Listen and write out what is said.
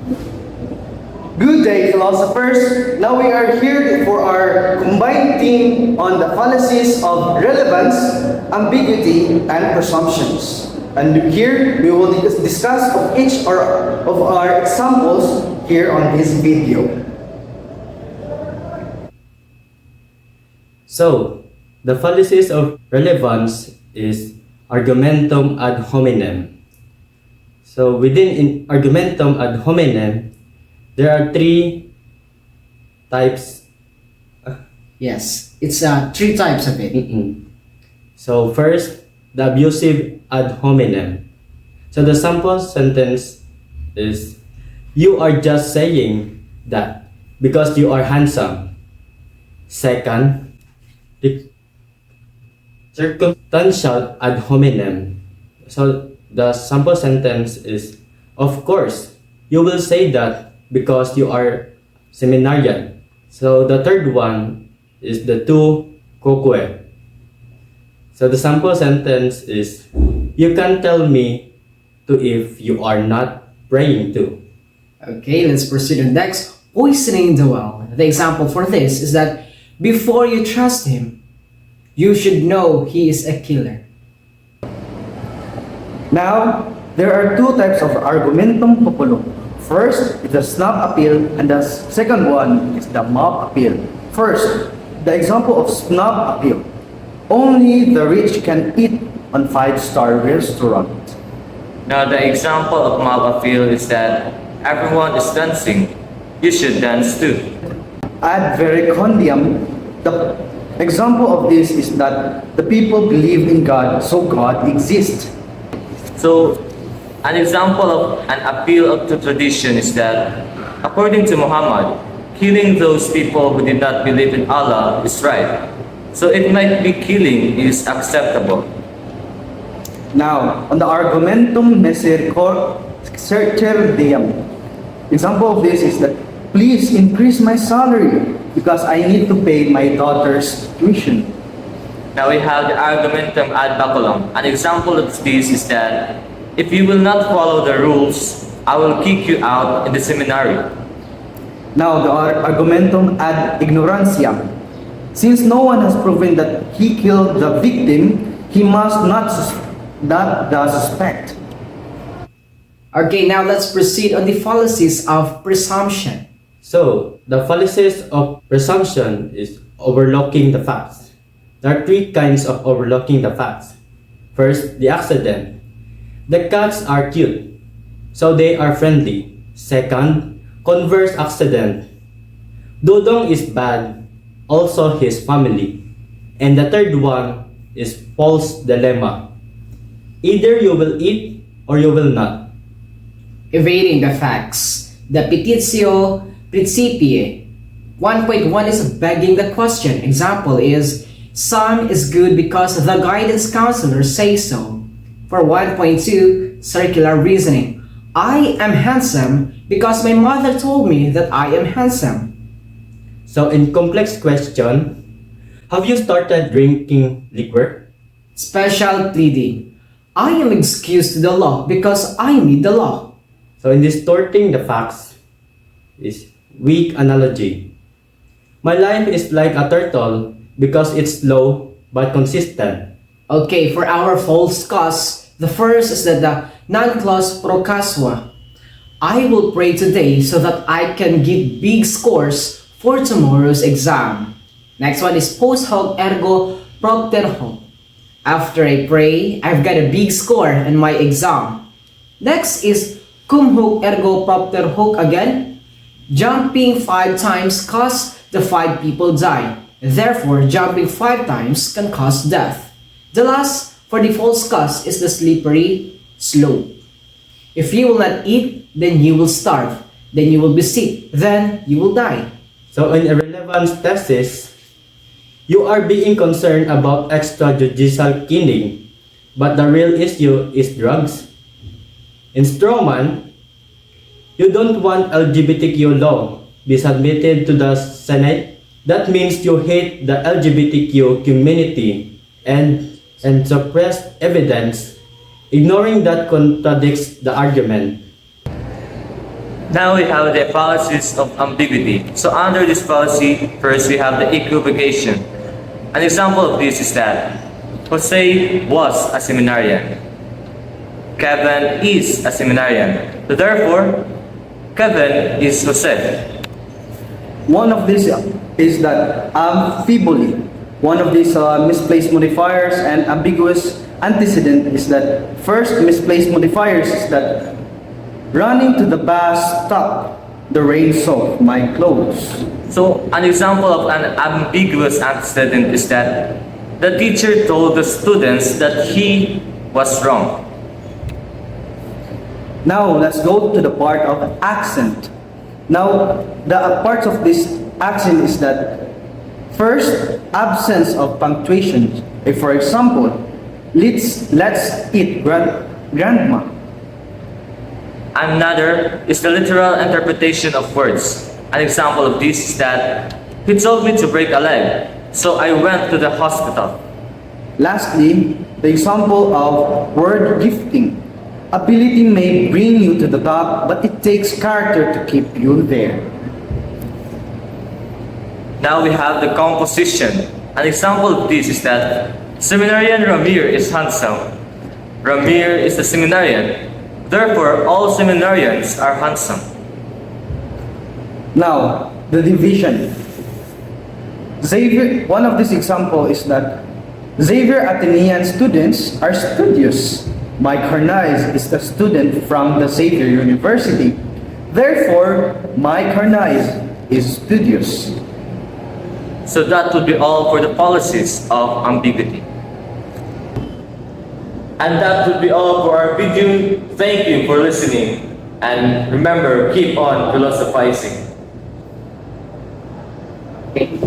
Good day, philosophers. Now we are here for our combined theme on the fallacies of relevance, ambiguity, and presumptions. And here we will discuss of each of our examples here on this video. So, the fallacies of relevance is argumentum ad hominem. So, within argumentum ad hominem, there are three types. Yes, it's three types of it. So, first, the abusive ad hominem. So, the sample sentence is, you are just saying that because you are handsome. Second, the circumstantial ad hominem. So, the sample sentence is, of course, you will say that because you are seminarian. So the third one is the tu quoque. So the sample sentence is, you can tell me to if you are not praying to. Okay, let's proceed to the next. Poisoning the well. The example for this is that before you trust him, you should know he is a killer. Now, there are two types of argumentum populum. First is the snap appeal, and the second one is the mob appeal. First, the example of snap appeal. Only the rich can eat on five-star restaurant. Now the example of mob appeal is that everyone is dancing. You should dance too. Ad vericondium, the example of this is that the people believe in God, so God exists. So, an example of an appeal to tradition is that, according to Muhammad, killing those people who did not believe in Allah is right. So it might be killing is acceptable. Now, on the argumentum misericordiam, example of this is that, please increase my salary because I need to pay my daughter's tuition. Now we have the argumentum ad baculum. An example of this is that, if you will not follow the rules, I will kick you out in the seminary. Now, the argumentum ad ignorantiam. Since no one has proven that he killed the victim, he must not suspect. Okay, now let's proceed on the fallacies of presumption. So, the fallacies of presumption is overlooking the facts. There are three kinds of overlooking the facts. First, the accident. The cats are cute, so they are friendly. Second, converse accident. Dudong is bad, also his family. And the third one is false dilemma. Either you will eat or you will not. Evading the facts. The petitio principii. 1.1 is begging the question. Example is, son is good because the guidance counselor says so. For 1.2, circular reasoning. I am handsome because my mother told me that I am handsome. So in complex question, have you started drinking liquor? Special pleading. I am excused to the law because I need the law. So in distorting the facts is weak analogy. My life is like a turtle because it's slow but consistent. Okay, for our false cause, the first is that the non-clause pro casua. I will pray today so that I can get big scores for tomorrow's exam. Next one is post hoc ergo propter hoc. After I pray, I've got a big score in my exam. Next is cum hoc ergo propter hoc again. Jumping 5 times cause the 5 people die. Therefore, jumping 5 times can cause death. The last for the false cause is the slippery slope. If you will not eat, then you will starve. Then you will be sick. Then you will die. So in irrelevance thesis, you are being concerned about extrajudicial killing, but the real issue is drugs. In strawman, you don't want LGBTQ law be submitted to the Senate. That means you hate the LGBTQ community and suppress evidence, ignoring that contradicts the argument. Now we have the fallacies of ambiguity. So under this fallacy, first we have the equivocation. An example of this is that Jose was a seminarian. Kevin is a seminarian. So therefore, Kevin is Jose. One of these is that amphiboly. One of these misplaced modifiers and ambiguous antecedent is that first misplaced modifiers is that running to the bus stop, the rain soaked my clothes. So an example of an ambiguous antecedent is that the teacher told the students that he was wrong. Now let's go to the part of accent. Now the parts of this accent is that first, absence of punctuation. If for example, let's eat grandma. Another is the literal interpretation of words. An example of this is that he told me to break a leg, so I went to the hospital. Lastly, the example of word gifting. Ability may bring you to the top, but it takes character to keep you there. Now we have the composition. An example of this is that seminarian Ramir is handsome. Ramir is the seminarian. Therefore, all seminarians are handsome. Now, the division. Xavier, one of these example is that Xavier Athenian students are studious. Mike Harnais is a student from the Xavier University. Therefore, Mike Harnais is studious. So that would be all for the policies of ambiguity. And that would be all for our video. Thank you for listening. And remember, keep on philosophizing. Okay.